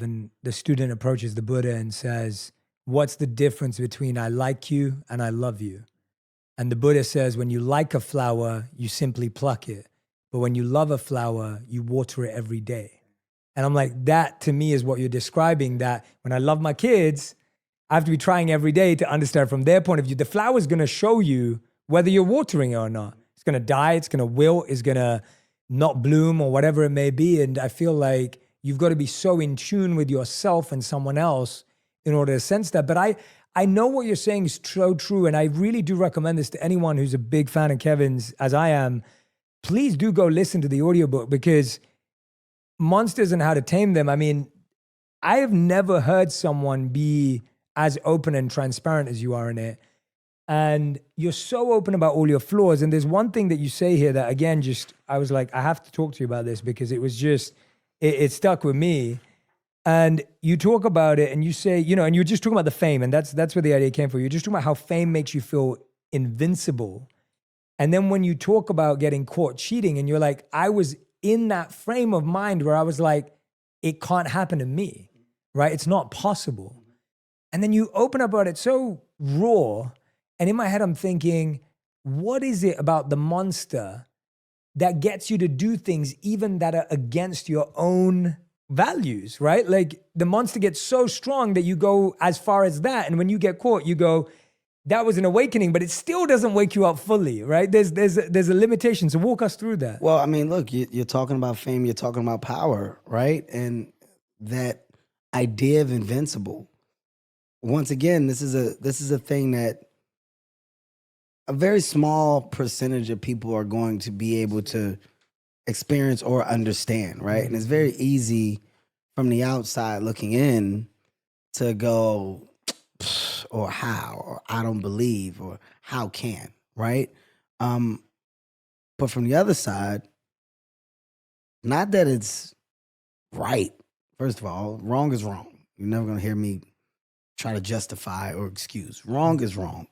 And the student approaches the Buddha and says, "What's the difference between I like you and I love you?" And the Buddha says, when you like a flower, you simply pluck it. But when you love a flower, you water it every day. And I'm like, that to me is what you're describing, that when I love my kids, I have to be trying every day to understand from their point of view. The flower is going to show you whether you're watering it or not. It's going to die, it's going to wilt, it's going to not bloom or whatever it may be. And I feel like you've got to be so in tune with yourself and someone else in order to sense that. But I know what you're saying is so true. And I really do recommend this to anyone who's a big fan of Kevin's, as I am. Please do go listen to the audiobook, because Monsters and How to Tame Them. I mean, I have never heard someone be as open and transparent as you are in it. And you're so open about all your flaws. And there's one thing that you say here that, again, just, I was like, I have to talk to you about this, because it was just, it stuck with me. And you talk about it and you say, you know, and you're just talking about the fame, and that's where the idea came from. You're just talking about how fame makes you feel invincible. And then when you talk about getting caught cheating, and you're like, I was in that frame of mind where I was like, it can't happen to me, right? It's not possible. And then you open up about it so raw. And in my head, I'm thinking, what is it about the monster that gets you to do things even that are against your own values, right? Like the monster gets so strong that you go as far as that. And when you get caught, you go, that was an awakening, but it still doesn't wake you up fully, right? There's a limitation. So walk us through that. Well, I mean, look, you're talking about fame, you're talking about power, right? And that idea of invincible. Once again, this is a thing that a very small percentage of people are going to be able to experience or understand, right? And it's very easy from the outside looking in to go, or how, or I don't believe, or how can, right? But from the other side, not that it's right. First of all, wrong is wrong. You're never gonna hear me try to justify or excuse. Wrong is wrong.